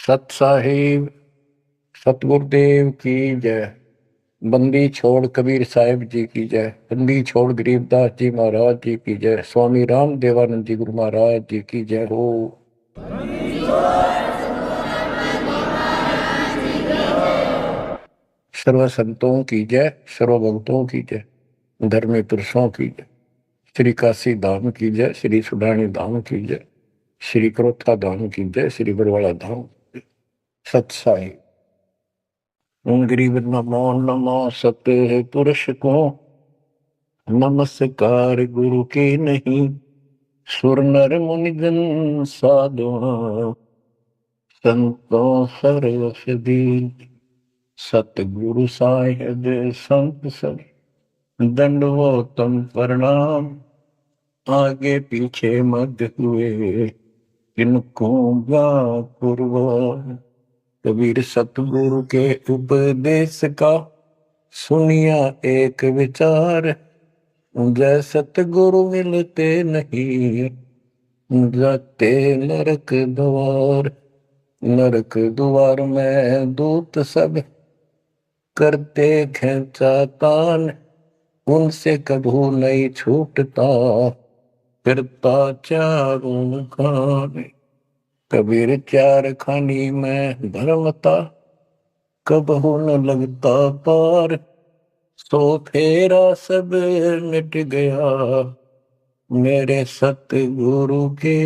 सत साहिब सतगुरुदेव की जय। बंदी छोड़ कबीर साहिब जी की जय। बंदी छोड़ गरीबदास जी महाराज जी की जय। स्वामी राम देवानंद जी गुरु महाराज जी की जय हो। सर्व संतों की जय, सर्व भक्तों की जय, धर्मी पुरुषों की जय। श्री काशी धाम की जय, श्री सुडानी धाम की जय, श्री क्रोथा धाम की जय, श्री बरवाड़ा धाम। सत साहिब गरीब नमो नमो सत पुरुष को नमस्कार गुरु के नहीं। सुर नर मुनि जन साधुआ संतों सर्वसदी। सतगुरु साहिब संत सब दंडवतम प्रणाम। आगे पीछे मध्य हुए किनको कुर्बान। कबीर सतगुरु के उपदेश का सुनिया एक विचार। जय सतगुरु मिलते नहीं जाते नरक द्वार। नरक द्वार में दूत सब करते खेचा तान। उनसे कभू नहीं छूटता फिरता चारों खान। कबीर चार खानी में धर्मता कबहू न लगता पार। सो फेरा सब मिट गया मेरे सतगुरु के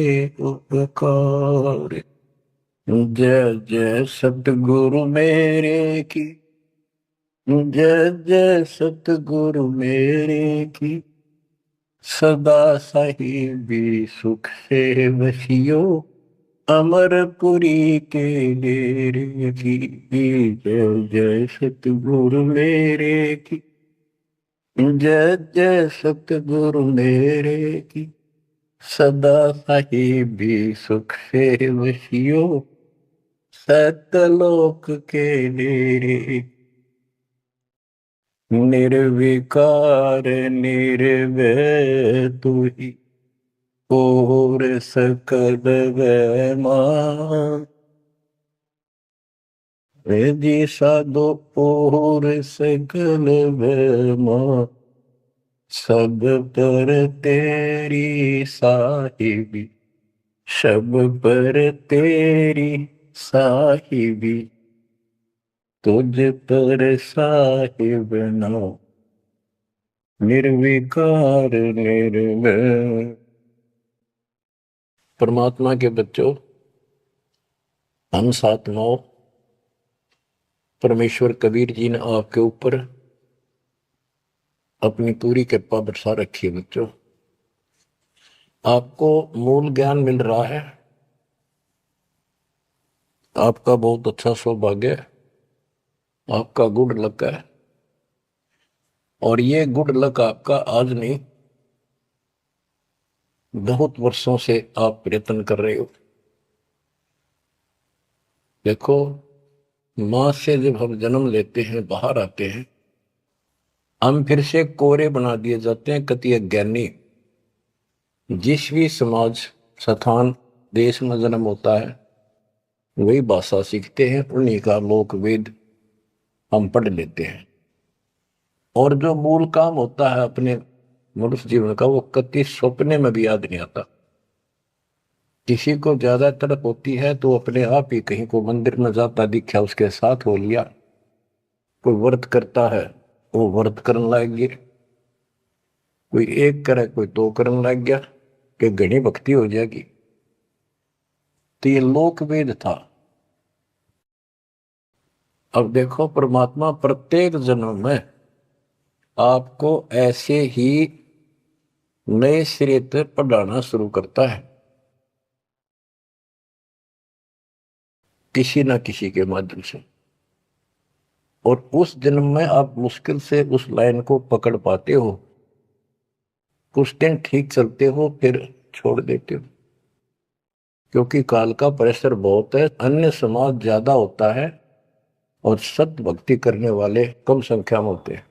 उपकार। जय जय सतगुरु मेरे की जय जय सतगुरु मेरे की। सदा साहिबी सुख से बसियो अमरपुरी के डेरे की। जय जय सतगुरु मेरे की जय जय सतगुरु मेरे की। सदा साहिबी सुख से बसियो सतलोक के डेरे। निर्विकार निर्भय तू ही और सकल वैमान। जी साधो और सकल वैमान। सब पर तेरी साहिबी सब पर तेरी साहिबी। तुझ पर साहिब नाम निर्विकार निर्भय। परमात्मा के बच्चों, हम सात नौ परमेश्वर कबीर जी ने आपके ऊपर अपनी पूरी कृपा बरसा रखी है। बच्चों, आपको मूल ज्ञान मिल रहा है। आपका बहुत अच्छा सौभाग्य है, आपका गुड लक है। और ये गुड लक आपका आज नहीं, बहुत वर्षों से आप प्रयत्न कर रहे हो। देखो, मां से जब हम जन्म लेते हैं, बाहर आते हैं, हम फिर से कोरे बना दिए जाते हैं, कति अज्ञानी। जिस भी समाज स्थान देश में जन्म होता है वही भाषा सीखते हैं, उन्हीं का लोक वेद हम पढ़ लेते हैं। और जो मूल काम होता है अपने मनुष्य जीवन का, वो कति सपने में भी याद नहीं आता। किसी को ज्यादा तड़प होती है तो अपने आप ही कहीं को मंदिर में जाता दिखा, उसके साथ हो लिया। कोई व्रत करता है, वो व्रत करने लग गया। कोई एक करे, कोई दो करने लग गया कि घनी भक्ति हो जाएगी। तो ये लोक वेद था। अब देखो, परमात्मा प्रत्येक जन्म में आपको ऐसे ही नए सिरे से पढ़ाना शुरू करता है, किसी ना किसी के माध्यम से। और उस जन्म में आप मुश्किल से उस लाइन को पकड़ पाते हो। कुछ दिन ठीक चलते हो, फिर छोड़ देते हो, क्योंकि काल का प्रेशर बहुत है। अन्य समाज ज्यादा होता है और सत्य भक्ति करने वाले कम संख्या में होते हैं।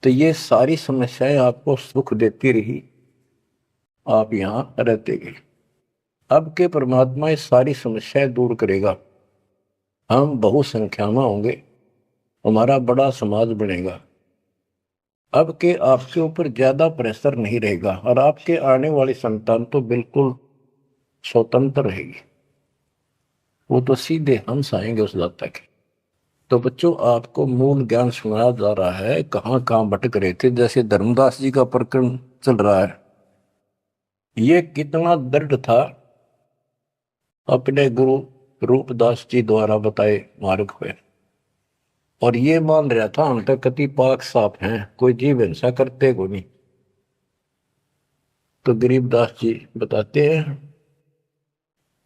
तो ये सारी समस्याएं आपको सुख देती रही, आप यहां रहते गए। अब के परमात्मा ये सारी समस्याएं दूर करेगा, हम बहुसंख्या में होंगे, हमारा बड़ा समाज बनेगा। अब के आपके ऊपर ज्यादा प्रेशर नहीं रहेगा और आपके आने वाली संतान तो बिल्कुल स्वतंत्र रहेगी, वो तो सीधे हंस आएंगे उस लत तक। तो बच्चों, आपको मूल ज्ञान सुनाया जा रहा है, कहाँ कहाँ भटक रहे थे। जैसे धर्मदास जी का प्रकरण चल रहा है, ये कितना दृढ़ था अपने गुरु रूपदास जी द्वारा बताए मार्ग पे, और ये मान रहा था हम तो कति पाक साफ हैं, कोई जीव हिंसा करते को नहीं। तो गरीबदास जी बताते हैं,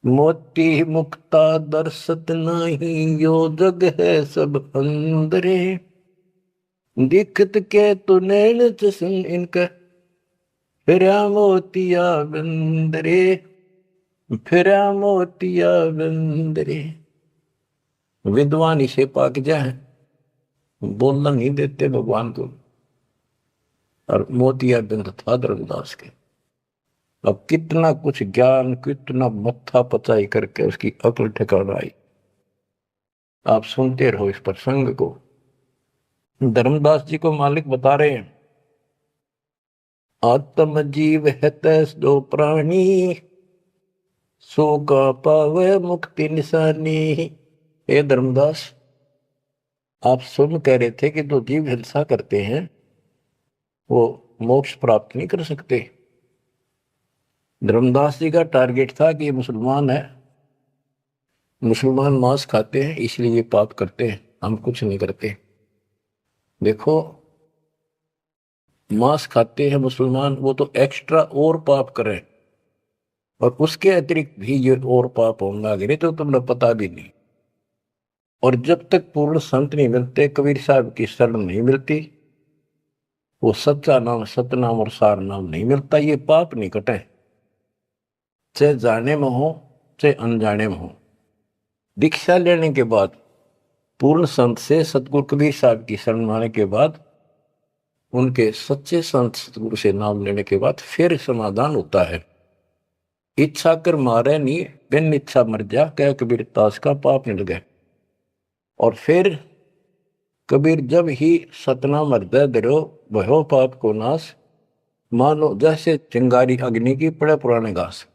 मोती मुक्ता दर्शत नहीं, यो जग है सब अंदरे, दिखत के तो नैन चसन इनका, फिरा मोतिया बंदरे, फिरा मोतिया बंदरे। विद्वान इसे पाक जाए, बोलना नहीं देते भगवान को, और मोतिया बिंद था धर्मदास के। अब कितना कुछ ज्ञान, कितना मत्था पचाई करके उसकी अकल ठिकाना आई। आप सुनते रहो इस प्रसंग को। धर्मदास जी को मालिक बता रहे हैं, आत्म जीव है तैस दो प्राणी, सो का पावे मुक्ति निशानी। हे धर्मदास, आप सुन कह रहे थे कि जो जीव हिंसा करते हैं वो मोक्ष प्राप्त नहीं कर सकते। धर्मदास जी का टारगेट था कि ये मुसलमान है, मुसलमान मांस खाते हैं इसलिए ये पाप करते हैं, हम कुछ नहीं करते। देखो, मांस खाते हैं मुसलमान, वो तो एक्स्ट्रा और पाप करें, और उसके अतिरिक्त भी ये और पाप होंगे आगे, तो तुमने पता भी नहीं। और जब तक पूर्ण संत नहीं मिलते, कबीर साहब की शरण नहीं मिलती, वो सच्चा नाम, सतनाम और सार नाम नहीं मिलता, ये पाप नहीं कटे, चाहे जाने में हो चाहे अनजाने में हो। दीक्षा लेने के बाद, पूर्ण संत से सतगुरु कबीर साहब की शरण आने के बाद, उनके सच्चे संत सतगुरु से नाम लेने के बाद फिर समाधान होता है। इच्छा कर मारे नहीं, बिन इच्छा मर जा, कह कबीर दास का पाप मिल गए। और फिर कबीर जब ही सतनाम हृदय धरो, भयो पाप को नाश, मानो जैसे चिंगारी अग्नि की पड़े पुराने घास।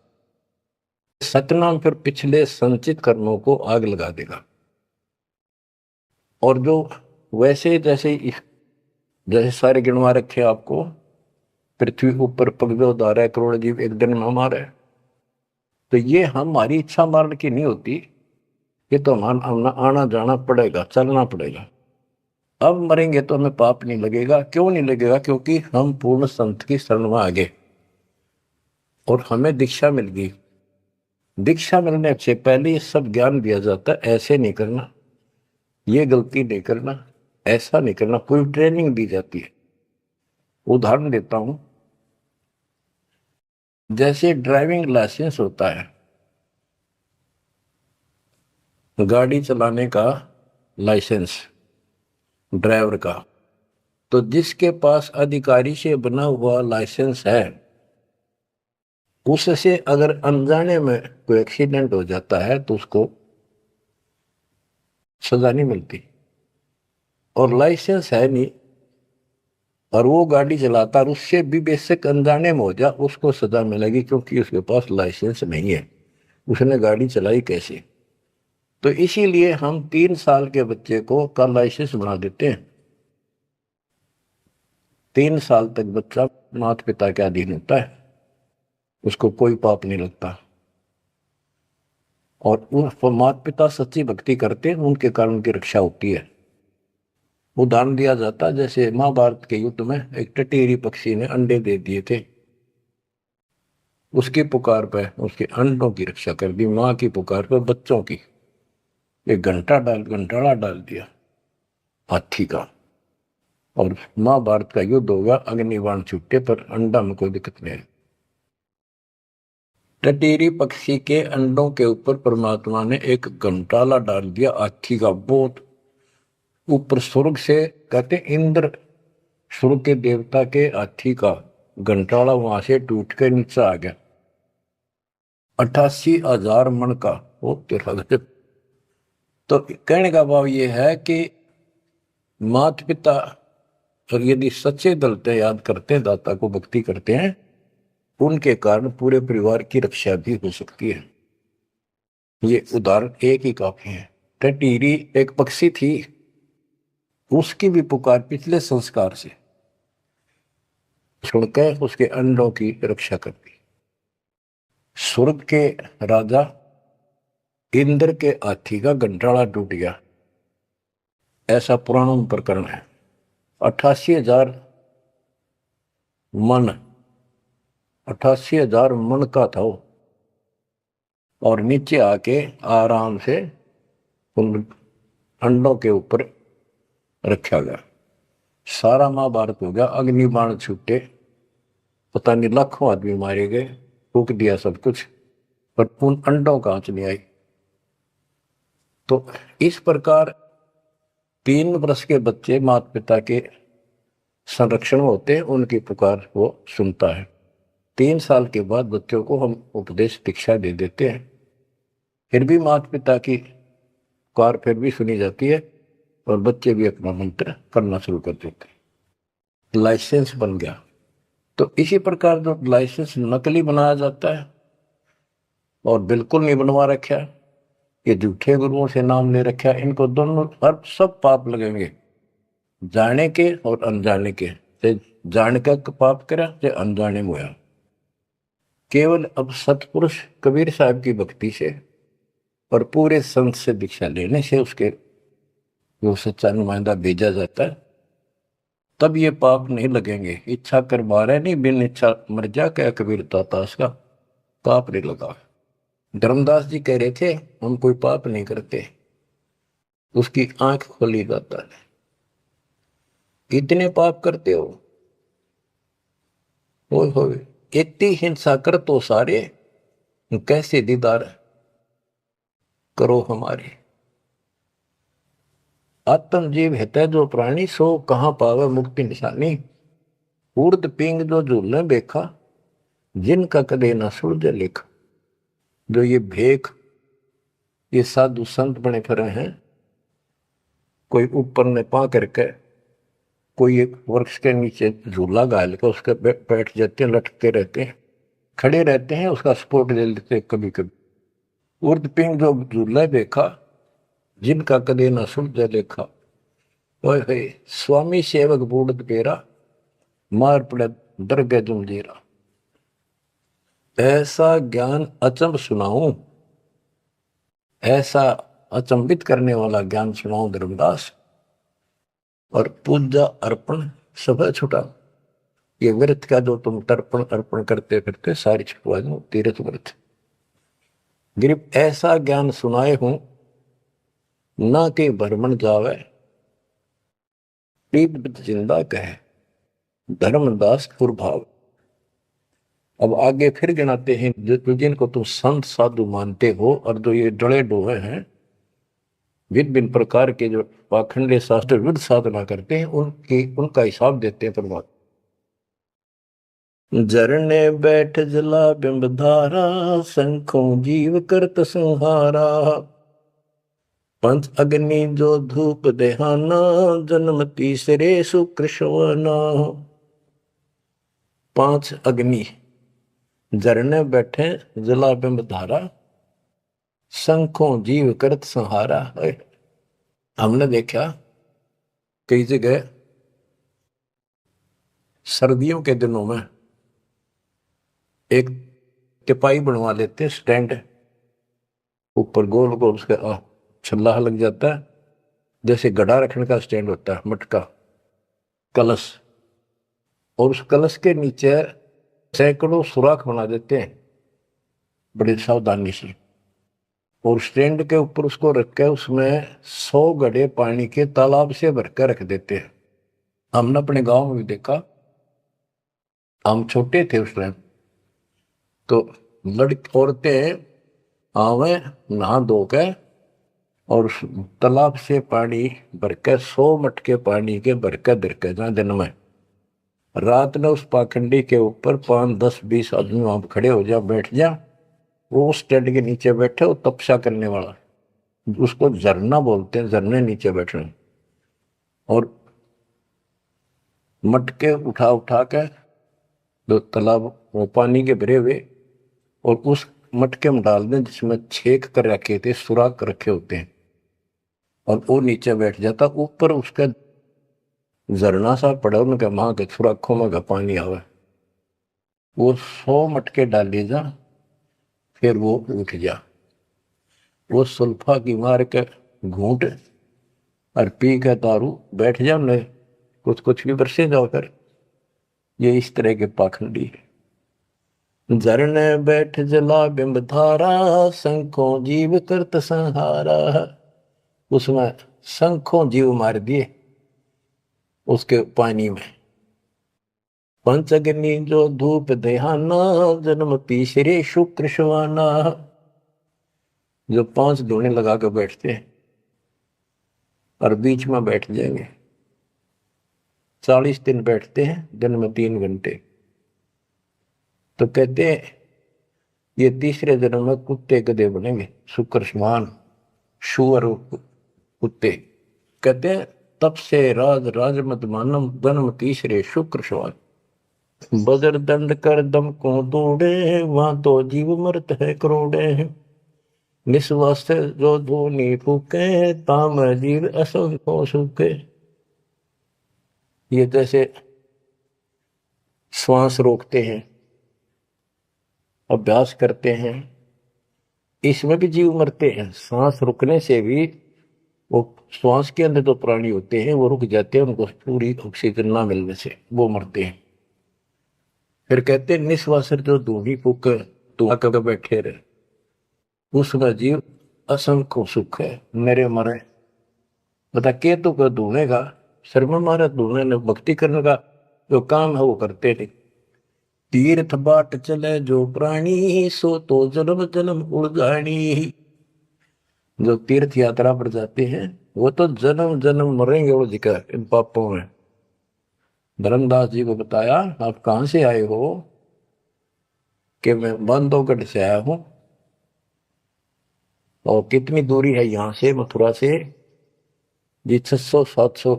सतनाम फिर पिछले संचित कर्मों को आग लगा देगा। और जो वैसे जैसे जैसे सारे गिनवा रखे आपको, पृथ्वी ऊपर पगजो धारा है, करोड़ जीव एक दिन में हमारे, तो ये हमारी इच्छा मारने की नहीं होती, ये तो हमारा आना जाना पड़ेगा, चलना पड़ेगा। अब मरेंगे तो हमें पाप नहीं लगेगा। क्यों नहीं लगेगा? क्योंकि हम पूर्ण संत की शरण में आ गए और हमें दीक्षा मिल गई। दीक्षा मिलने से पहले ये सब ज्ञान दिया जाता है, ऐसे नहीं करना, ये गलती नहीं करना, ऐसा नहीं करना, पूरी ट्रेनिंग दी जाती है। उदाहरण देता हूं, जैसे ड्राइविंग लाइसेंस होता है, गाड़ी चलाने का लाइसेंस ड्राइवर का, तो जिसके पास अधिकारी से बना हुआ लाइसेंस है, उससे अगर अनजाने में कोई एक्सीडेंट हो जाता है तो उसको सजा नहीं मिलती। और लाइसेंस है नहीं और वो गाड़ी चलाता और उससे भी बेशक अनजाने में हो जा, उसको सजा मिलेगी, क्योंकि उसके पास लाइसेंस नहीं है, उसने गाड़ी चलाई कैसे। तो इसीलिए हम 3 साल के बच्चे को का लाइसेंस बना देते हैं। 3 साल तक बच्चा माता पिता के अधीन होता है, उसको कोई पाप नहीं लगता। और माता पिता सच्ची भक्ति करते हैं, उनके कारण उनकी रक्षा होती है। उदाहरण दिया जाता है, जैसे महाभारत के युद्ध में एक टटेरी पक्षी ने अंडे दे दिए थे, उसकी पुकार पर उसके अंडों की रक्षा कर दी, माँ की पुकार पर बच्चों की। एक घंटाड़ा डाल दिया हाथी का, और महाभारत का युद्ध होगा, अग्निबाण छूटे पर अंडा में कोई दिक्कत नहीं। टटेरी पक्षी के अंडों के ऊपर परमात्मा ने एक घंटाला डाल दिया हाथी का, बहुत ऊपर स्वर्ग से, कहते इंद्र स्वर्ग के देवता के हाथी का घंटाला वहां से टूट के नीचे आ गया। 88,000 मन का। वो तेरा गजब। तो कहने का भाव ये है कि माता पिता और यदि सच्चे दिल से याद करते हैं, दाता को भक्ति करते हैं, उनके कारण पूरे परिवार की रक्षा भी हो सकती है। ये उदाहरण एक ही काफी है। टटीरी एक पक्षी थी, उसकी भी पुकार पिछले संस्कार से सुनकर उसके अंडों की रक्षा करती। स्वर्ग के राजा इंद्र के हाथी का गंठाड़ा टूट गया, ऐसा पुराण प्रकरण है। 88,000 मन, 88,000 मन का था वो, और नीचे आके आराम से उन अंडों के ऊपर रखा गया। सारा महाभारत हो गया, अग्निबाण छूटे, पता नहीं लाखों आदमी मारे गए, फूक दिया सब कुछ, पर उन अंडों का आंच नहीं आई। तो इस प्रकार 3 वर्ष के बच्चे माता पिता के संरक्षण होते हैं, उनकी पुकार वो सुनता है। 3 साल के बाद बच्चों को हम उपदेश दीक्षा दे देते हैं, फिर भी माता पिता की पुकार फिर भी सुनी जाती है, और बच्चे भी अपना मंत्र करना शुरू कर देते हैं। लाइसेंस बन गया। तो इसी प्रकार जो लाइसेंस नकली बनाया जाता है और बिल्कुल नहीं बनवा रखा है, ये झूठे गुरुओं से नाम ले रखा है, इनको दोनों हर सब पाप लगेंगे, जाने के और अनजाने के। जान का पाप करा चाहे अनजाने में हुआ। केवल अब सतपुरुष कबीर साहब की भक्ति से और पूरे संत से दीक्षा लेने से उसके जो सच्चा नुमाइंदा भेजा जाता है, तब ये पाप नहीं लगेंगे। इच्छा कर मारे नहीं, बिन इच्छा मर जा, क्या कबीर दातास का पाप नहीं लगा। धर्मदास जी कह रहे थे हम कोई पाप नहीं करते, उसकी आंख खोली दाता ने। इतने पाप करते हो, इतनी हिंसा कर तो सारे, कैसे दीदार करो हमारे। आत्म जीव है जो प्राणी, सो कहां पावे मुक्ति निशानी। उर्द पिंग जो झूलने देखा, जिनका कदे न सुलझे लेखा। जो ये भेख, ये साधु संत बने फिरे हैं, कोई ऊपर ने पा करके, कोई एक वृक्ष के नीचे झूला गाल के उसके बैठ जाते हैं, लटकते रहते हैं, खड़े रहते हैं, उसका सपोर्ट ले लेते कभी कभी। उर्द पिंग जो झूला देखा, जिनका कदे न सुलझे लेखा। ओए स्वामी सेवक बूढ़ पेरा, मार पड़े दरगे जमजीरा। ऐसा ज्ञान अचंब सुनाऊं, ऐसा अचंबित करने वाला ज्ञान सुनाऊं धर्मदास, और पूजा अर्पण सब छुटा। ये व्रत का जो तुम तर्पण अर्पण करते फिरते सारी छुटवा दो, तीर्थ व्रत। गिरिप ऐसा ज्ञान सुनाए हूं, ना के भ्रमण जावे, पीठ जिंदा कहे, धर्मदास पुरभाव। अब आगे फिर गिनाते हैं जिनको तुम संत साधु मानते हो, और जो ये डले डोहे हैं, भिन्न भिन्न प्रकार के जो पाखंडे शास्त्र विरुद्ध साधना करते हैं, उनका हिसाब देते हैं परमात्मा। झरने बैठ जला बिंब धारा, शंखों जीव करत संहारा। पंच अग्नि जो धूप देहाना, जन्म तीसरे सुकृष्णवना। 5 अग्नि झरने बैठे जला बिंब धारा, शंखों जीव करत संहारा। हमने देखा कई जगह सर्दियों के दिनों में एक टिपाई बनवा लेते, स्टैंड ऊपर गोल गोल उसका छल्ला लग जाता है, जैसे गड़ा रखने का स्टैंड होता है, मटका कलश, और उस कलश के नीचे सैकड़ों सुराख बना देते हैं बड़ी सावधानी से, और स्टैंड के ऊपर उसको रख के उसमें 100 घड़े पानी के तालाब से भरकर रख देते हैं। हमने अपने गांव में भी देखा, हम छोटे थे उस टाइम, तो लड़की औरतें आवे नहा धो के, और उस तालाब से पानी भरकर 100 मटके पानी के भरकर धरकर जहाँ दिन में, रात में उस पाखंडी के ऊपर 5, 10, 20 आदमी वहां खड़े हो जा, बैठ जा, वो उस टेंट के नीचे बैठे, वो तपस्या करने वाला, उसको झरना बोलते हैं, झरने नीचे बैठे, और मटके उठा उठा के जो तालाब वो पानी के भरे हुए, और उस मटके में डाल दें जिसमें छेक कर रखे थे, सुराख कर रखे होते हैं, और वो नीचे बैठ जाता, ऊपर उसका झरना सा पड़ा, उनके माँ के सुराखों में का पानी आवे, वो 100 मटके डाले जा, फिर वो उठ जा, वो सुल्फा की मार के घूंट और पी के दारू बैठ जा, न कुछ कुछ भी बरसे जाओ कर। ये इस तरह के पाखंडी है। झरने बैठ जला बिंब धारा, शंखों जीव करत संहारा। उसमें शंखों जीव मार दिए उसके पानी में। पंचअग्नि जो धूप देहाना, जन्म तीसरे शुक्र शवाना। जो 5 धूने लगा कर बैठते हैं और बीच में बैठ जाएंगे, 40 दिन बैठते हैं, दिन में 3 घंटे। तो कहते हैं ये तीसरे जन्म में कुत्ते गधे बनेंगे, शुक्र समान शुअर कुत्ते। कहते हैं तब से राज राज मत मानम, जन्म तीसरे शुक्र समान। बजर दंड कर दम को दौड़े, वहां तो जीव मरत है करोड़े। निस्वास जो धोनी फूके, ताम जीव असंख्य सूखे। ये जैसे श्वास रोकते हैं, अभ्यास करते हैं, इसमें भी जीव मरते हैं। सांस रुकने से भी, वो श्वास के अंदर तो प्राणी होते हैं वो रुक जाते हैं, उनको पूरी ऑक्सीजन ना मिलने से वो मरते हैं। फिर कहते हैं निश्वास जो धूनी फूक तू आकर बैठे रहे, उसका जीव असंख्य सुख है, मेरे मरे। बता के तो कर धूने का शर्म मारा, धूने ने भक्ति करने का जो काम है वो करते नहीं। तीर्थ बाट चले जो प्राणी, सो तो जन्म जन्म उड़गानी। जो तीर्थ यात्रा पर जाते हैं वो तो जन्म जन्म मरेंगे वो जिक्र इन पापों में। धर्मदास जी को बताया आप कहां से आए हो, कि मैं बांधवगढ़ से आया हूं। और कितनी दूरी है यहां से मथुरा से? जी 600 700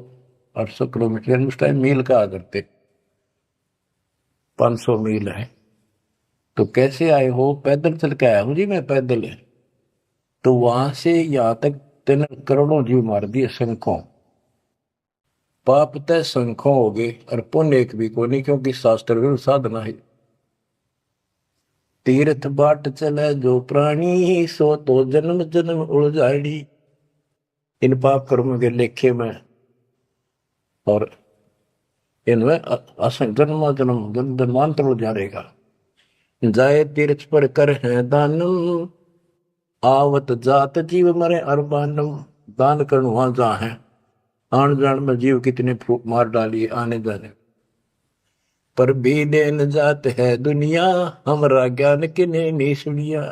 800 किलोमीटर, उस टाइम मील का करते, 500 मील है। तो कैसे आए हो? पैदल चल के आया हूं जी मैं, पैदल है। तो वहां से यहां तक 3 करोड़ों जीव मार दिए शंखों। पाप तय शंखों हो गए और पुण्य एक भी को नहीं, क्योंकि शास्त्र विरुद्ध साधना है। तीर्थ बाट चले जो प्राणी, सो तो जन्म जन्म उलझाड़ी। इन पाप कर्म के लेखे में और इनमें जन्म जन्म जन्मांतर उलझा रहेगा। जाए तीर्थ पर कर है दानम, आवत जात जीव मरे अरबानम। दान करण वहां जहां है, आन जान में जीव कितने मार डालिए आने जाने। पर भी देन जात है दुनिया, हमरा ज्ञान किने नहीं सुनिया।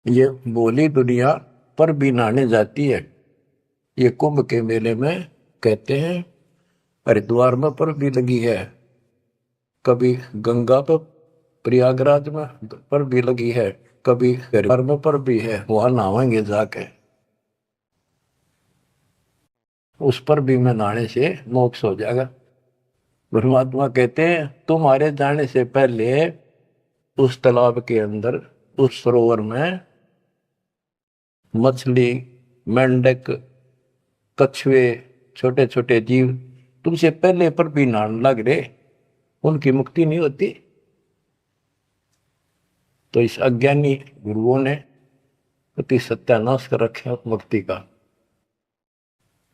ये बोली दुनिया पर भी नहाने जाती है। ये कुंभ के मेले में कहते हैं हरिद्वार में पर भी लगी है, कभी गंगा पर प्रयागराज में पर भी लगी है, कभी हरिद्वार में पर भी है, वहां नहावेंगे जाके। उस पर भी में नहाने से मोक्ष हो जाएगा। परमात्मा कहते हैं तुम्हारे जाने से पहले उस तालाब के अंदर, उस सरोवर में मछली, मेंढक, कछुए, छोटे छोटे जीव तुमसे पहले पर भी नहाने लग रहे, उनकी मुक्ति नहीं होती। तो इस अज्ञानी गुरुओं ने अति सत्यानाश कर रखा भक्ति का।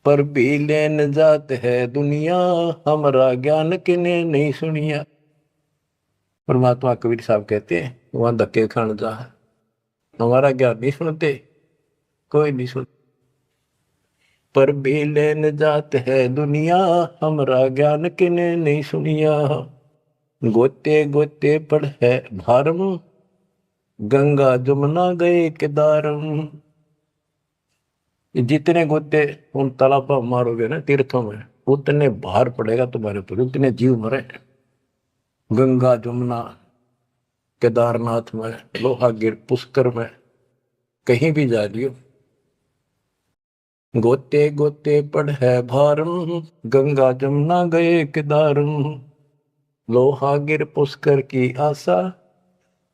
पर भी लेन जात है दुनिया, हमारा ज्ञान किने नहीं सुनिया। परमात्मा कबीर साहब कहते हैं वहां धक्के खान जा, हमारा ज्ञान नहीं सुनते, कोई नहीं सुनते। पर भी लेन जात है दुनिया, हमारा ज्ञान किने नहीं सुनिया। गोते गोते पड़ है भारम, गंगा जमुना गए केदारम। जितने गोते उन तालाबों मारोगे ना तीर्थों में, उतने भार पड़ेगा तुम्हारे ऊपर, उतने जीव मरे। गंगा जमुना केदारनाथ में, लोहागिर, पुष्कर में, कहीं भी जा लियो, गोते गोते पड़ है भारम, गंगा जमुना गए केदारम, लोहागिर पुष्कर की आशा,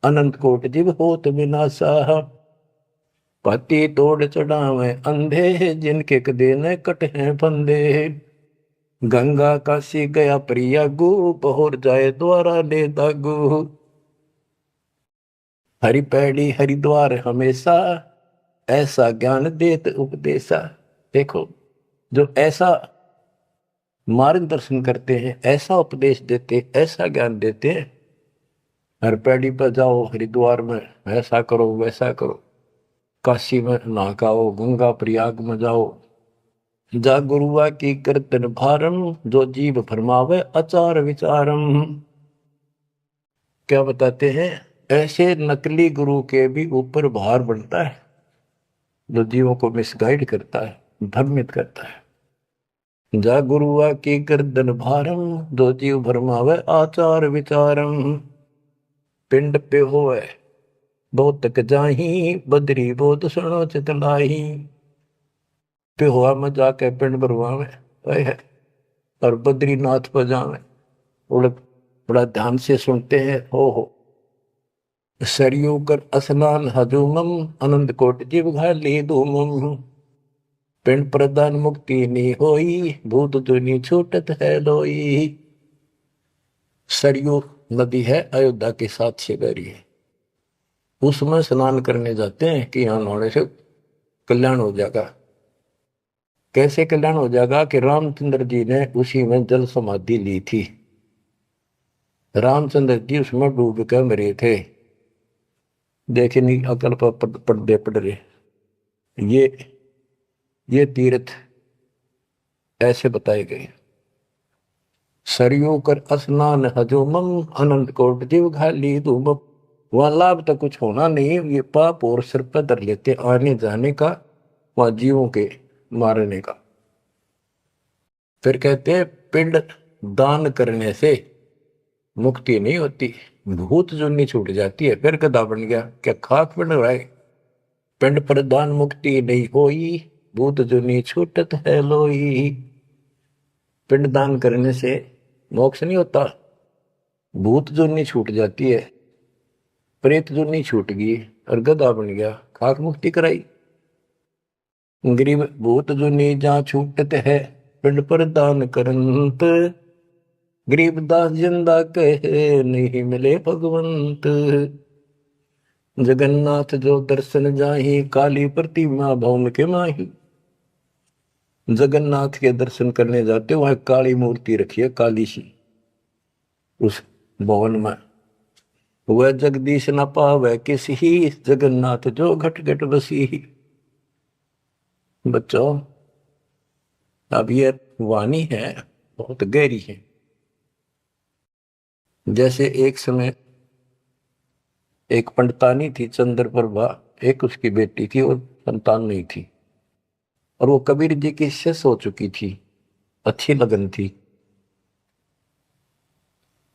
अनंत कोट जीव होत विनाशा, पति तोड़ चढ़ावे अंधे, जिनके कदे न कट हैं फंदे, गंगा काशी गया प्रियागु, पहुर जाए द्वारा ले दागु, हरि पैड़ी हरिद्वार हमेशा, ऐसा ज्ञान देत उपदेशा। देखो, जो ऐसा मार्गदर्शन करते हैं, ऐसा उपदेश देते, ऐसा ज्ञान देते हैं, हर पैड़ी पर जाओ, हरिद्वार में ऐसा करो वैसा करो, काशी में नहाओ, गंगा प्रयाग में जाओ, जा गुरुआ की कीर्तन भारम, जो जीव फरमावे आचार विचारम। क्या बताते हैं, ऐसे नकली गुरु के भी ऊपर भार बनता है, जो जीवों को मिसगाइड करता है, भ्रमित करता है। जा गुरुआ की गर्दन भारम, जो जीव भरमावे आचार विचारम, पिंड पे होए बहुत तक जाही, बदरी बहुत सुनो चितलाई, पे हुआ में जाके पिंड भरवावे है, और बद्रीनाथ पर जावे, बड़ा ध्यान से सुनते हैं। हो सरयू कर स्नान हजूमम, अनंत कोट जीव घाली धूमम, पिंड प्रदान मुक्ति नी होई, भूत दुनी छूटत है लोई। सरयू नदी है, अयोध्या के साथ से गहरी है, उसमें स्नान करने जाते हैं कि यहां नहाने से कल्याण हो जाएगा। कैसे कल्याण हो जाएगा कि रामचंद्र जी ने उसी में जल समाधि ली थी, रामचंद्र जी उसमें डूब कर मरे थे। देखे नहीं अकल पर पर्दे पड़ रहे, ये तीर्थ ऐसे बताए गए। सरयू कर स्नान हजूमम, अनंत कोट जीव घाली धूमम। वहां लाभ तो कुछ होना नहीं, ये पाप और सिर पर धर लेते आने जाने का, वहां जीवों के मारने का। फिर कहते हैं पिंड दान करने से मुक्ति नहीं होती, भूत जुनी छूट जाती है। फिर गधा बन गया, क्या खाक बन रहा है। पिंड प्रदान मुक्ति नहीं होई, भूत जुनी छूटत है लोई। पिंड दान करने से मोक्ष नहीं होता, भूत जुनी छूट जाती है, प्रेत जुनी छूट गई और गधा बन गया, खाक मुक्ति कराई। गरीब भूत जुनी जहां छूटत है, पिंड प्रदान करंत, गरीबदास जिंदा कहे नहीं मिले भगवंत। जगन्नाथ जो दर्शन जाही, काली प्रतिमा भवन के माही। जगन्नाथ के दर्शन करने जाते, वहां काली मूर्ति रखी है, काली सी, उस भवन में। वह जगदीश न पावे किसी, जगन्नाथ जो घट घट बसी। बच्चों, अब ये वाणी है, बहुत गहरी है। जैसे एक समय एक पंडितानी थी, चंद्रप्रभा, एक उसकी बेटी थी और संतान नहीं थी, और वो कबीर जी की शिष्य हो चुकी थी, अच्छी लगन थी।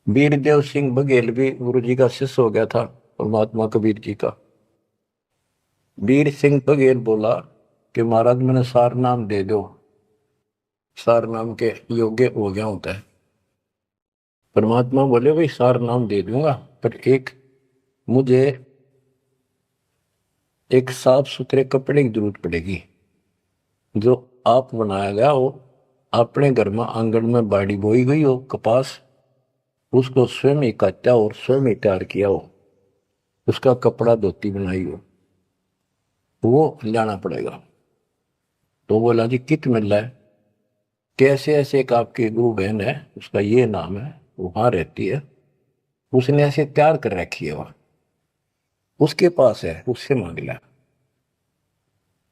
वीरदेव सिंह बघेल भी गुरु जी का शिष्य हो गया था, परमात्मा कबीर जी का। वीर सिंह बघेल बोला कि महाराज मैंने सार नाम दे दो, सार नाम के योग्य हो गया होता है। परमात्मा बोले भाई सार नाम दे दूंगा, पर मुझे एक साफ सुथरे कपड़े की जरूरत पड़ेगी, जो आप बनाया गया हो, अपने घर में आंगन में बाड़ी बोई गई हो कपास, उसको स्वयं ही काटा और स्वयं ही तैयार किया हो, उसका कपड़ा धोती बनाई हो, वो लाना पड़ेगा। तो बोला जी कित मिल रहा है, कैसे ऐसे एक आपकी गुरु बहन है, उसका ये नाम है, वहां रहती है, उसने ऐसे तैयार कर रखी है, वहां उसके पास है, उससे मांग लिया।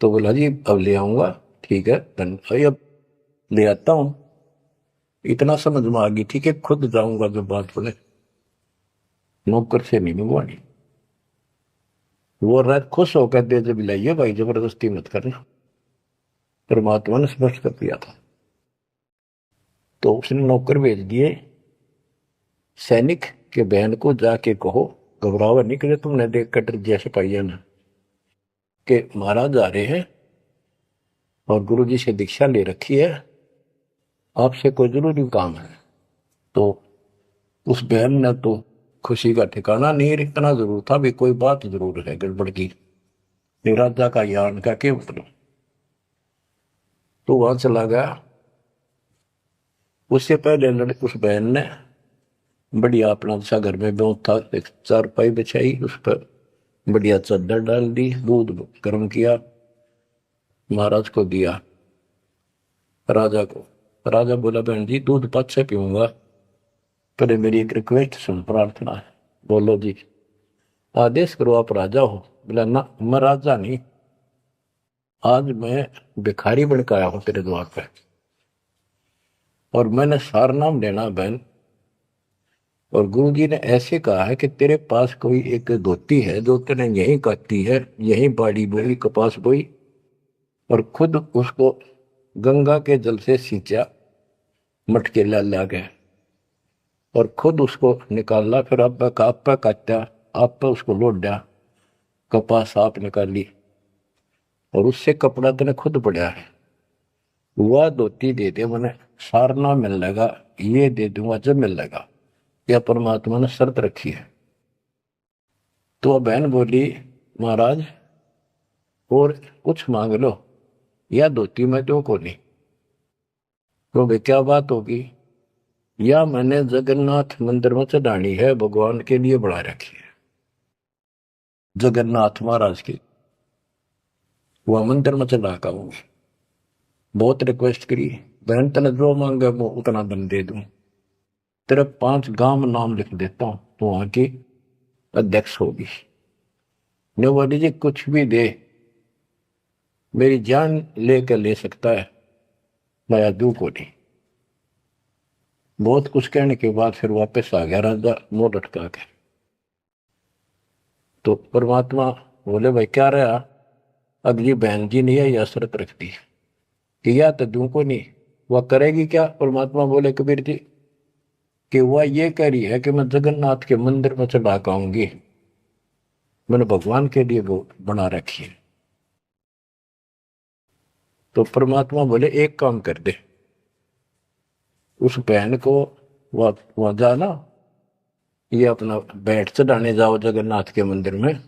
तो बोला जी अब ले आऊंगा, ठीक है भाई, अब ले आता हूं। इतना समझ में आ गई, ठीक है खुद जाऊंगा, जो बात बोले, नौकर से नहीं मंगवानी। वो रात खुश होकर दे जब लाइए भाई, जबरदस्ती मत करना, परमात्मा ने स्पष्ट कर दिया था। तो उसने नौकर भेज दिए, सैनिक के बहन को जाके कहो घबरावा नहीं करे तुमने देख कर जैसे पाइया ना कि महाराज आ रहे हैं और गुरु जी से दीक्षा ले रखी है, आपसे कोई जरूरी काम है। तो उस बहन ने तो खुशी का ठिकाना नहीं, इतना जरूर था भी कोई बात जरूर है गड़बड़ की, निराजा का यान का क्या मतलब। तो वहां चला गया। उससे पहले उस बहन ने बढ़िया अपना सा घर में था, एक चारपाई बिछाई, उस पर बढ़िया चादर डाल दी, दूध गर्म किया, महाराज को दिया, राजा को। राजा बोला बहन जी दूध पद से पीऊंगा, पहले मेरी एक रिक्वेस्ट सुन, प्रार्थना है। बोलो जी। आदेश करो, आप राजा हो। बोला ना, मैं राजा नहीं, आज मैं भिखारी बन के आया हूं तेरे द्वार पे, और मैंने सार नाम लेना बहन। और गुरुजी ने ऐसे कहा है कि तेरे पास कोई एक धोती है जो तेने यहीं काटी है, यहीं बाड़ी बोई, कपास बोई, और खुद उसको गंगा के जल से सींचा, मटके ला गए, और खुद उसको निकाला, फिर आप पे काटा, आप पे उसको लौट दिया, कपास आप निकाली, और उससे कपड़ा तेने खुद पड़ा है। वह धोती दे दे, मैंने सारना मिल लगा, ये दे दूंगा जब मिल लगा। यह परमात्मा ने शर्त रखी है। तो वह बहन बोली महाराज और कुछ मांग लो, या धोती मैं दो को नहीं। तो वे क्या बात होगी, या मैंने जगन्नाथ मंदिर में चढ़ानी है, भगवान के लिए बना रखी है, जगन्नाथ महाराज की, वह मंदिर में चढ़ा का हूं। बहुत रिक्वेस्ट करी, बहन तने जो मांगे वो उतना धन दे दूं, तेरे 5 गांव नाम लिख देता हूं, तो वहां की अध्यक्ष होगी। ने बोली जी कुछ भी दे, मेरी जान लेकर ले सकता है, मैं दू को नहीं। बहुत कुछ कहने के बाद फिर वापस आ गया राजा मुंह लटका के। तो परमात्मा बोले भाई क्या रहा, अगली बहन जी ने यह शर्त रख दी कि या तो दू को नहीं, वह करेगी क्या। परमात्मा बोले कबीर जी कि वह ये कह रही है कि मैं जगन्नाथ के मंदिर में चढ़ा आऊंगी, मैंने भगवान के लिए वो बना रखी है। तो परमात्मा बोले एक काम कर दे, उस बहन को वहां जाना, ये अपना बैठ चढ़ाने जाओ जगन्नाथ के मंदिर में,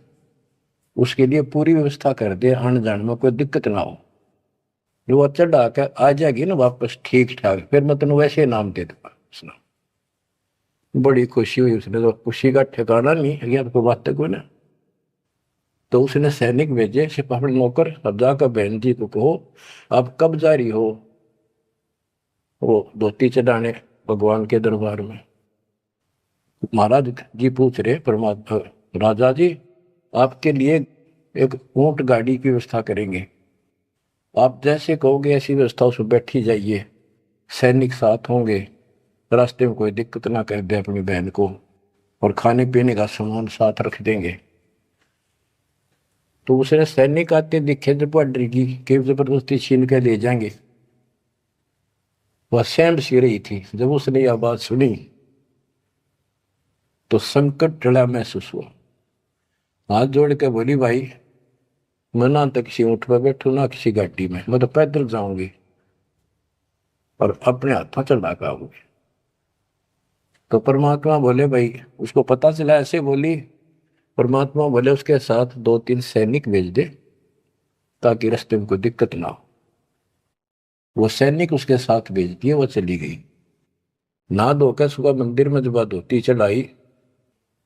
उसके लिए पूरी व्यवस्था कर दे, आने जाने में कोई दिक्कत ना हो। जो वो चढ़ा कर आ जाएगी ना वापस ठीक ठाक, फिर मैं तेन वैसे नाम दे दूंगा। उसने बड़ी खुशी हुई, उसने तो खुशी का ठिकाना नहीं है, आपको बात को ना। तो उसने सैनिक भेजे सिपाही नौकर, अब जाकर बहन जी को कहो आप कब जा रही हो वो धोती चढ़ाने भगवान के दरबार में। महाराज जी पूछ रहे परमात्मा, राजा जी आपके लिए एक ऊंट गाड़ी की व्यवस्था करेंगे, आप जैसे कहोगे ऐसी व्यवस्था उसमें बैठी जाइए, सैनिक साथ होंगे, रास्ते में कोई दिक्कत ना कर दे अपनी बहन को, और खाने पीने का सामान साथ रख देंगे। तो उसने सैनिक आते दिखे जब डरेगी कि जबरदस्ती छीन के ले जाएंगे, वह सहम सी रही थी। जब उसने यह बात सुनी तो संकट टला महसूस हुआ, हाथ जोड़ के बोली भाई मैं ना तो किसी ऊंट पर बैठू ना किसी गाड़ी में, मैं तो पैदल जाऊंगी और अपने हाथों चढ़ा के आऊंगी। तो परमात्मा बोले भाई, उसको पता चला ऐसे बोली, परमात्मा बोले उसके साथ 2-3 सैनिक भेज दे ताकि रास्ते में कोई दिक्कत ना हो। वो सैनिक उसके साथ भेज दिए, वो चली गई। ना धोकर सुबह मंदिर में जब धोती चढ़ाई,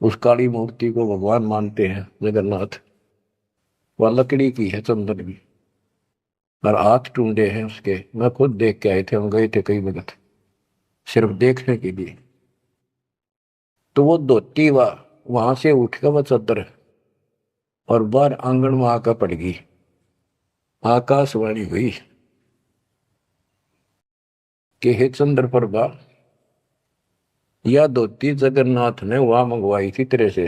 उस काली मूर्ति को भगवान मानते हैं जगन्नाथ, वह लकड़ी की है, चंदन की, और हाथ टूंडे हैं उसके। मैं खुद देख के आए थे, हम गए थे कई वक्त सिर्फ देखने के लिए। तो वो धोती वहां से उठ कर वह चद्दर और बाहर आंगन में आकर पड़ गई। आकाशवाणी हुई कि हे चंद्र प्रभा, यह धोती जगन्नाथ ने वहां मंगवाई थी तेरे से,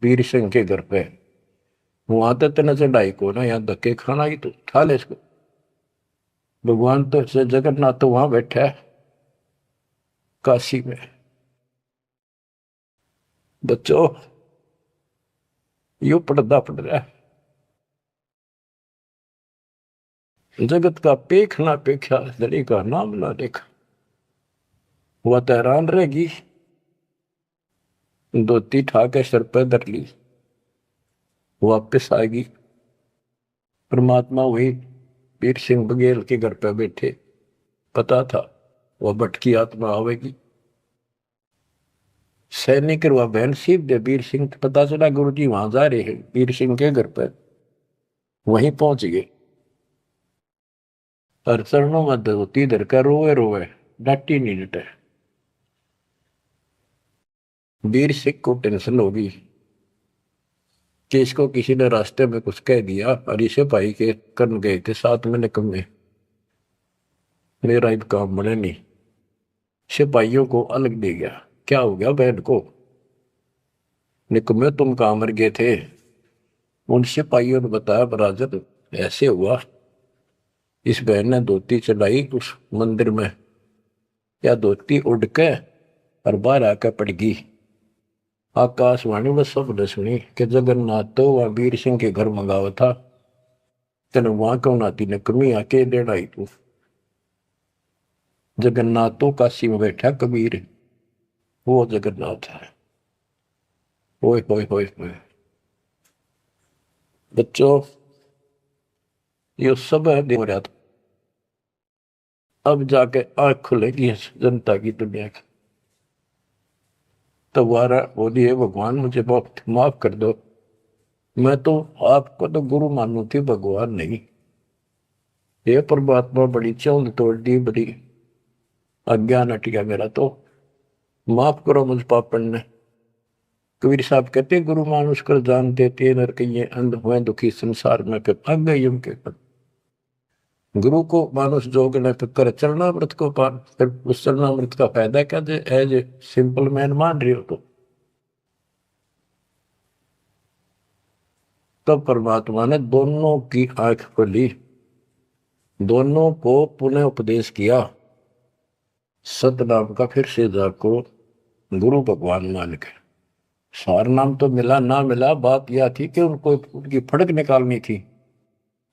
वीर सिंह के घर पे, वहां तो तेने चढ़ाई को ना, यहाँ धक्के खाना ही तो उठा ले इसको। भगवान तो जगन्नाथ तो वहां बैठा है काशी में। बच्चों यो पड़दा पड़ रहा है। जगत का पेख ना पेखा, धड़ी का नाम ना देखा। वह तो हैरान रहेगी, धोती ठाके सर पर धर ली, वापिस आएगी। परमात्मा वही वीर सिंह बघेल के घर पे बैठे, पता था वह भटकी आत्मा आवेगी। सैनिक वह बहन सीप दे वीर सिंह, पता चला गुरु जी वहां जा रहे हैं वीर सिंह के घर पर। वहीं पहुंच गए और चरणों में धोती धर कर रोए रोए, डांटी नहीं डटे। वीर सिंह को टेंशन होगी कि इसको किसी ने रास्ते में कुछ कह दिया, और इसे भाई के करन गए थे साथ में निकम्मे, मेरा इन काम बने नहीं। सिपाहियों को अलग दे गया, क्या हो गया बहन को, निकम्मे तुम कहां मर गए थे। उन सिपाहियों ने बताया बराजत ऐसे हुआ, इस बहन ने धोती चलाई उस मंदिर में, या धोती उड़ के और बाहर आकर पड़ गई। आकाशवाणी में सब सुनी कि जगन्नाथ तो वह वीर सिंह के घर मंगावा था, तेने वहां क्यों नाती ने कमी आके देना ही तू। जगन्नाथ तो काशी में बैठा कबीर, वो जगन्नाथ है। ओए होए होए होए बच्चों, ये सब है हो रहा था। अब जाके आंख खुलेगी जनता की, दुनिया की। तो वारा बोलिए भगवान मुझे बहुत माफ कर दो, मैं तो आपको तो गुरु मानू थी, भगवान नहीं। ये परमात्मा बड़ी चौंध तोड़ दी, बड़ी अज्ञान हट गया मेरा, तो माफ करो मुझ पापन ने। कबीर साहब कहते गुरु मानुष कर जान देते नर कहिए अंध हुए दुखी संसार में, फिर भाग गए यम के पद। गुरु को मानुष जोग ने फिर कर चरणामृत को पान, फिर उस चरणामृत का फायदा क्या जे एज ए सिंपल मैन मान रहे हो तो। तब परमात्मा ने दोनों की आंख खोली, दोनों को पुनः उपदेश किया, सतनाम का फिर से जाको गुरु भगवान मान के। सार नाम तो मिला ना मिला, बात यह थी कि उनको उनकी फड़क निकालनी थी।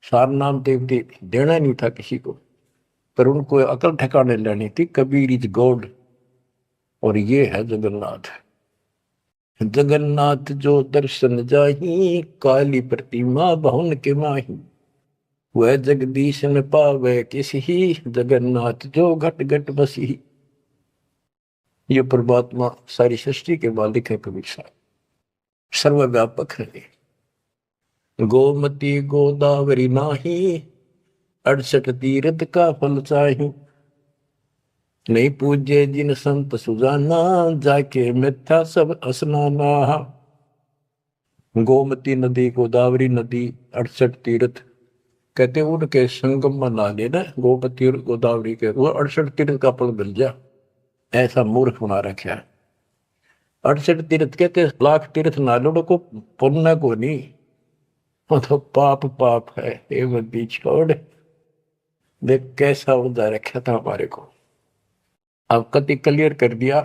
सार नाम देवती देना नहीं था किसी को, पर उनको अकल ठिकाने लेनी थी। कबीर इज गॉड, और ये है जगन्नाथ। जगन्नाथ जो दर्शन जाही, काली प्रतिमा बहुन के माही। वह जगदीश न पावे किसी, जगन्नाथ जो घट घट बसी। ये परमात्मा सारी सृष्टि के मालिक है कबीर साहब, सर्वव्यापक है। गोमती गोदावरी नाही, 68 तीर्थ का फल चाही। नहीं पूजे जिन संत सुजाना, जाके मिथ्या सब स्नाना। गोमती नदी, गोदावरी नदी, 68 तीर्थ, कहते उनके संगम में नहा लेना गोमती और गोदावरी के, वो 68 तीर्थ का फल मिल जा। ऐसा मूर्ख बना रखा है। 68 तीर्थ कहते लाख तीर्थ ना लो को पुण्य को नहीं, वो तो पाप पाप है। ये बंदी छोड़, देख कैसा उदा रखा था हमारे को। अब कति क्लियर कर दिया।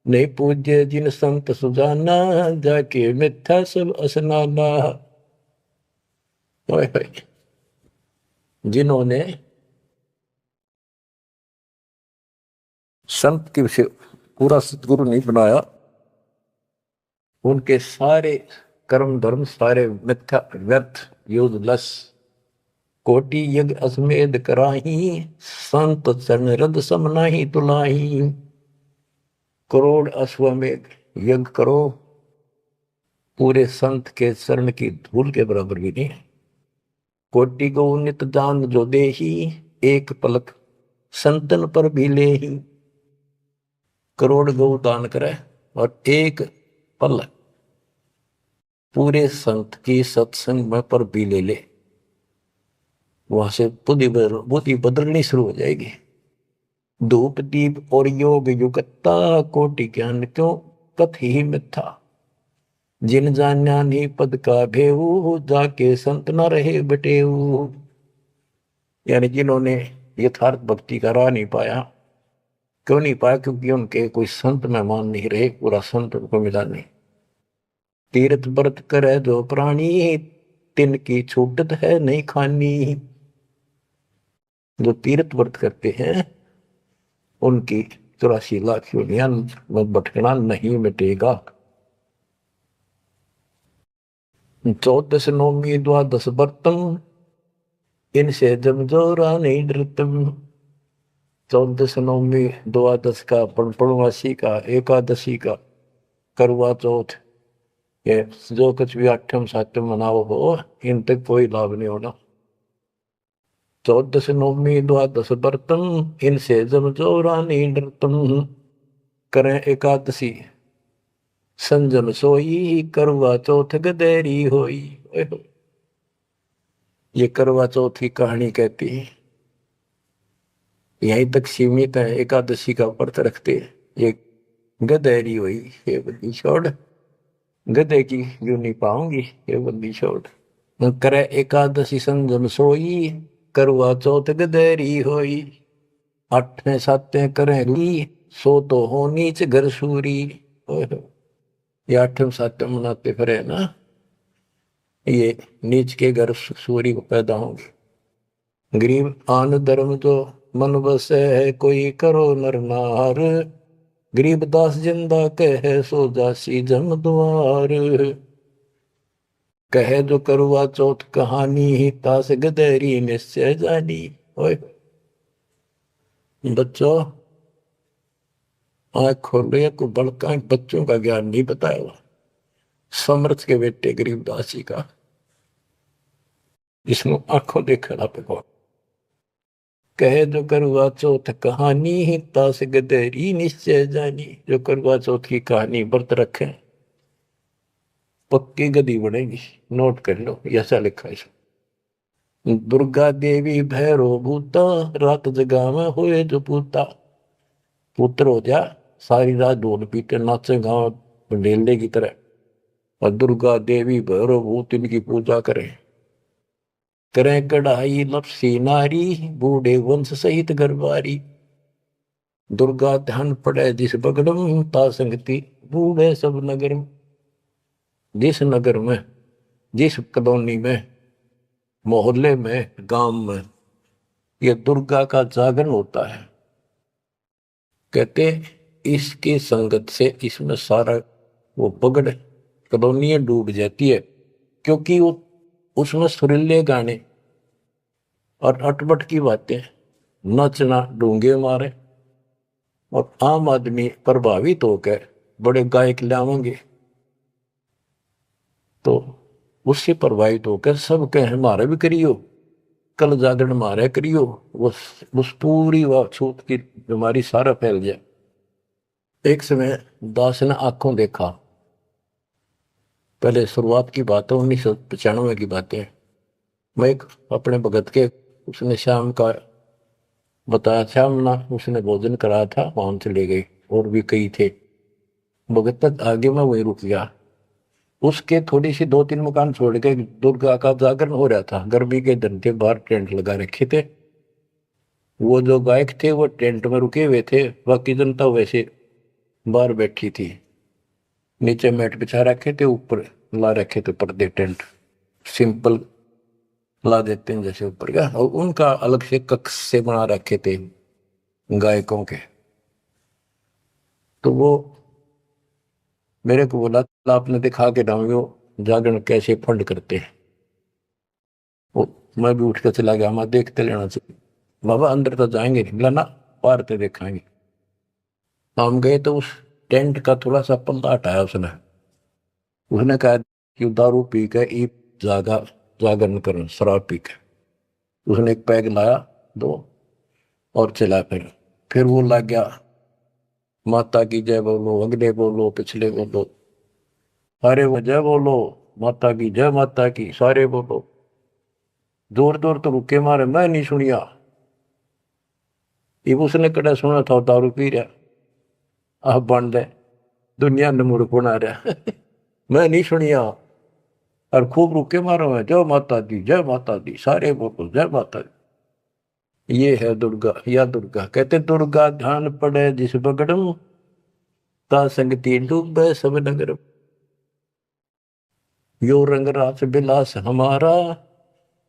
नहीं पूज्य जिन संत सुजाना, जाके मिथ्या सब स्नाना। जिन्होंने संत की से पूरा सतगुरु नहीं बनाया, उनके सारे कर्म धर्म सारे मिथ्या व्यर्थ युद्धलस। कोटि यज्ञ असमेध कराही, संत चरण रद सम नाही तुलाही। करोड़ अश्वमेध यज्ञ करो, पूरे संत के चरण की धूल के बराबर भी नहीं। कोटि गौ नित दान जो देही, एक पलक संतन पर भी ले ही। करोड़ गौ दान करे और एक पल पूरे संत की सत्संग में पर भी ले ले, वहां से बुद्धि बदलनी शुरू हो जाएगी। धूप दीप और योग युगता, कोटि ज्ञान क्यों कथ ही मिथ्या। जिन जान्या नहीं पद का भेऊ, जाके संत न रहे बटेऊ। यानी जिन्होंने यथार्थ भक्ति का राह नहीं पाया, क्यों नहीं पाया, क्योंकि उनके कोई संत मेहमान नहीं रहे, पूरा संत उनको मिला नहीं। तीर्थ व्रत करे जो प्राणी, तिनकी छूटत है नहीं खानी। जो तीर्थ व्रत करते हैं उनकी 84 लाख योनियां में भटकना नहीं मिटेगा। 14 नौमी द्वादश व्रतम, इनसे जब जोरा नहीं डरतम। 14 नौमी द्वादश का, पूर्णमासी का, एकादशी का, करवा चौथ, ये जो कुछ भी आठम सातम मनाओ हो, इन तक कोई लाभ नहीं होना। 14 नौमी द्वादश व्रतम, इनसे जब जोरा नहीं डरतम। करें एकादशी संजम सोई, करवा चौथ गदेरी होई। ये करवा चौथ की कहानी कहती है, यहीं तक सीमित है। एकादशी का व्रत रखते हैं, ये गदेरी हुई, ये बंदी छोड़, गधे की जो नहीं पाऊंगी, ये बंदी छोड़। करे एकादशी संजम सोई, करवा चौथ गदेरी होई। 8 7 करें सो तो हो नीच घर सूरी। ये 8 7 मनाते फिरे ना, ये नीच के घर सूरी को पैदा होंगे। गरीब आन धर्म तो मन बसे है, कोई करो नर नार। गरीब दास जिंदा कहे, सो जासी जम द्वार। कहे जो करवा चौथ कहानी, ही तास गदेरी निश्चय जानी। ओए बच्चों, आँख खोलो, को बड़का बच्चों का ज्ञान नहीं बताया। समर्थ के बेटे गरीबदास जी का, जिसको आंखों देखना पड़ो। कहे जो करवा चौथ कहानी, ही तास गदेरी निश्चय जानी। जो करवा चौथ की कहानी व्रत रखे, पक्की गदी बनेगी। नोट कर लो, ऐसा लिखा है। दुर्गा देवी भैरो भूता, रात जगा में होए जो पूता। पुत्र हो जा, सारी रात ढोल पीटे नाचे गाँव ढेले की तरह। और दुर्गा देवी भैरो भूत, इनकी पूजा करें। करें कढ़ाई लपसी नारी, बूढ़े वंश सहित गरबारी। दुर्गा ध्यान पड़े जिस बगड़म, ता संगति बूढ़े सब नगर में। जिस नगर में, जिस कॉलोनी में, मोहल्ले में, गांव में ये दुर्गा का जागरण होता है, कहते इसकी संगत से इसमें सारा वो बगड़ कॉलोनियां डूब जाती है। क्योंकि वो उसमें सुरीले गाने और अटपट की बातें, नचना, डूंगे मारे, और आम आदमी प्रभावित होकर बड़े गायक लावेंगे, तो उससे प्रभावित होकर सब कहे हमारे भी करियो, कल जागरण मारे करियो। उस पूरी व छूत की बीमारी सारा फैल जाए। एक समय दास ने आंखों देखा, पहले शुरुआत की बात है, 1995 की बातें। मैं एक अपने भगत के, उसने शाम का बताया, शाम ना उसने भोजन कराया था, वहां चले गए। और भी कई थे भगत, तक आगे मैं वही रुक गया। उसके थोड़ी सी 2 3 मकान छोड़ के दुर्गा का जागरण हो रहा था। गर्मी के दिन के बाहर टेंट लगा रखे थे। वो जो गायक थे वो टेंट में रुके हुए थे, बाकी जनता वैसे बाहर बैठी थी। नीचे मैट बिछा रखे थे, ऊपर ला रखे थे पर्दे, टेंट सिंपल ला देते हैं जैसे ऊपर का। और उनका अलग से कक्ष से बना रखे थे गायकों के। तो वो मेरे को बोला, आपने दिखा के डाउंगे जागरण कैसे फंड करते हैं। वो मैं भी उठ कर चला गया, मैं देखते लेना चाहिए। बाबा अंदर तो जाएंगे नहीं, बोला ना पार ते देखाएंगे। हम गए तो उस टेंट का थोड़ा सा पल्ला हटाया उसने कहा कि दारू पी के जागरण करो, शराब पी के। उसने एक पैग लाया, 2 और चला। फिर वो लग गया, माता की जय बोलो, अगले बोलो, पिछले बोलो, सारे वो जय बोलो, माता की जय, माता की, सारे बोलो। जोर जोर तो रुके मारे, मैं नहीं सुनिया। ये उसने कड़ा सुना था, दारू पी रहा, आप बन दे दुनिया ने मूर्ख बना रहा। मैं नहीं सुनिया, और खूब रुके मारो है, जय माता दी, जय माता दी, सारे बोलो जय माता दी। ये है दुर्गा, या दुर्गा। कहते दुर्गा ध्यान पड़े जिस बगड़म, ता संगति डूबे सब नगर। यो रंग रास बिलास हमारा,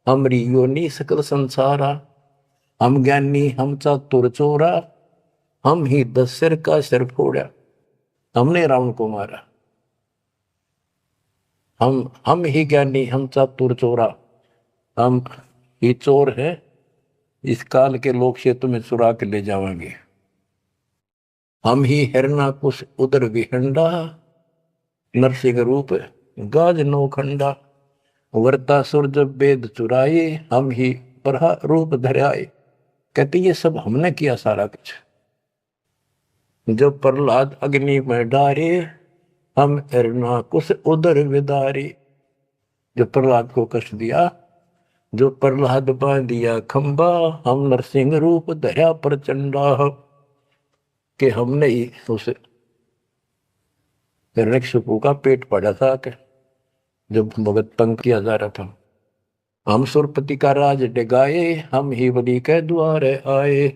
हमरी योनि सकल संसारा। हम ज्ञानी हम चातुर चोरा, हम ही 10 सिर का सिर फोड़ा। हमने रावण को मारा। हम ही ज्ञानी हम चातुर चोरा, हम ही चोर है, इस काल के लोग से तुम्हें चुरा के ले जाएंगे। हम ही हिरणाकुश उदर विहंडा, नरसिंह रूप गाज नौखंडा। वर्ता सुर जब वेद चुराए, हम ही बरहा रूप धराए। कहते ये सब हमने किया सारा कुछ। जब प्रहलाद अग्नि में डारे, हम हिरणाकुश उदर विदारे। जो प्रहलाद को कष्ट दिया, जो प्रहलाद बांध दिया खंबा, हम नरसिंह रूप धरा प्रचंडा। कि हमने ही उस हिरण्यकशिपु का पेट पड़ा था कि जब भगत तंग किया जा रहा था। हम सुरपति का राज डिगाए, हम ही बलि के द्वार आए।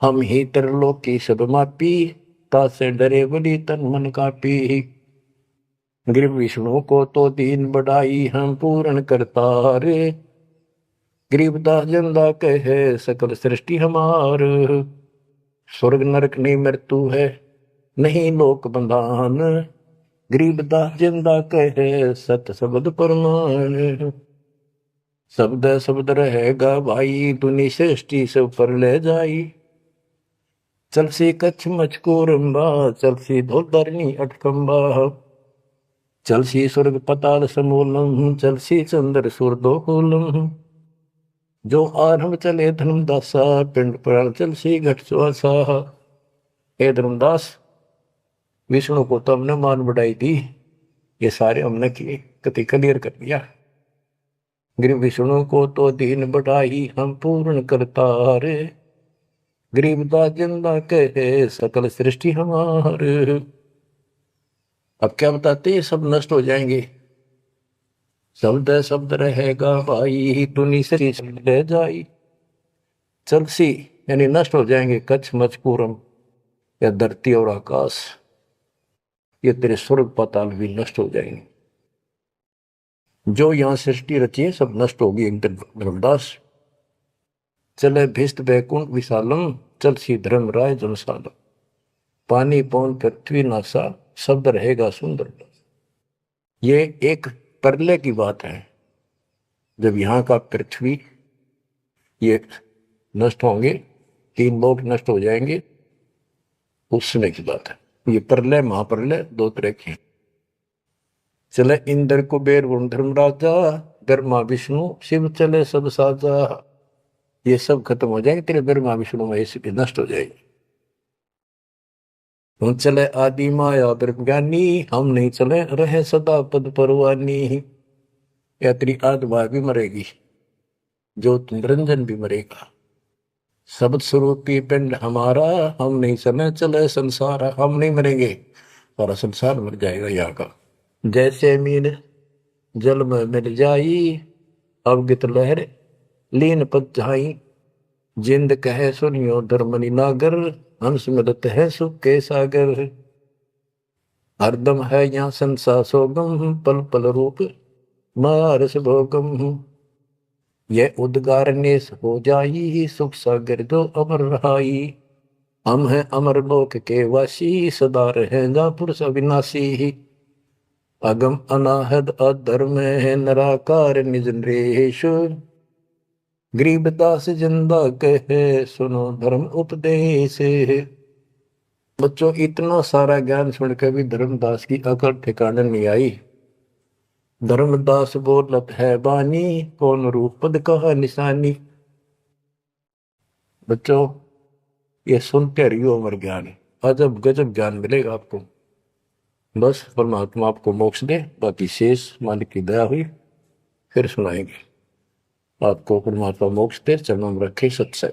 हम ही त्रिलोक की सब मापी, तासे डरे बलि तन मन कापी। गिर विष्णु को तो दीन बढ़ाई, हम पूर्ण करतार। गरीबदास जिंदा कहे सकल सृष्टि हमार। स्वर्ग नरक नहीं मृत्यु है, नहीं लोक बंधान। गरीबदास जिंदा कहे सत शब्द प्रमाण। शब्द शब्द रहेगा भाई, दुनि सृष्टि से ऊपर ले जाई। चल सी कच्छ मचकोरम्बा, चल सी धोधरनी अटकम्बा। चल सी स्वर्ग पताल समूलम, चल सी चंद्र सूर्दोलम। जो आरंभ चले धर्मदासा, पिंड पुराण चल सी घट सुहासा। हे धर्मदास, विष्णु को तो हमने मान बढ़ाई दी, ये सारे हमने किए, कति क्लियर कर दिया। गिर विष्णु को तो दीन बढ़ाई, हम पूर्ण करतार। गरीबदास जिंदा कहे सकल सृष्टि हमार। अब क्या बताते, ये सब नष्ट हो जाएंगे। शब्द शब्द रहेगा भाई, दुनि से ले जाई। चलसी यानी नष्ट हो जाएंगे, कच्छ मचपूरम या धरती और आकाश, ये तेरे स्वर्ग पाताल भी नष्ट हो जाएंगे। जो यहां सृष्टि रची है सब नष्ट होगी एक दिन। धर्मदास चले भिस्त बैकुंठ विशालम, चल सी धर्म राय जनसालम। पानी पौन पृथ्वी नासा, शब्द रहेगा सुंदर। ये एक परले की बात है, जब यहाँ का पृथ्वी ये नष्ट होंगे, 3 लोग नष्ट हो जाएंगे, उस समय की बात है। ये प्रलय महाप्रलय 2 तरह की। चले इंद्र कुबेर वरुण धर्मराजा, ब्रह्मा विष्णु शिव चले सब साजा। ये सब खत्म हो जाएंगे, तेरे ब्रह्मा विष्णु महेश भी नष्ट हो जाएंगे। तुम चले आदि माया ब्रह्म ज्ञानी, हम नहीं चले रहे सदा पद परवानी। या तेरी आत्मा भी मरेगी, जो निरंजन भी मरेगा। शब्द स्वरूपी पिंड हमारा, हम नहीं चले चले संसार। हम नहीं मरेंगे, सारा संसार मर जाएगा यहाँ का। जैसे मीन जल में मिल जाई, अवगित लहर लीन पद जाई। जिंद कहे सुनियो धर्मनि नागर, हंस मिलत है सुख के सागर। हरदम है यहाँ संसा सोगम, पल पल रूप मारस भोगम। यह उद्गार नेस हो जाई, सुख सागर जो अमर रहाई। हम हैं अमर लोक के वासी, सदा रहेगा पुरुष अविनाशी। अगम अनाहद अधर्म है, निराकार निज नरेश। गरीबदास जिंदा कहे सुनो धर्म उपदेश। बच्चों इतना सारा ज्ञान सुन के भी धर्मदास की अकल ठिकाने नहीं आई। धर्मदास बोलत है बानी, कौन रूप पद कहा निशानी। बच्चों ये सुनते रहियो अमर ज्ञान, अजब गजब ज्ञान मिलेगा आपको। बस परमात्मा आपको मोक्ष दे, बाकी शेष मालिक की दया हुई फिर सुनाएंगे। आपको परमात्मा मोक्ष दे, चरणों में रखे सत्संग।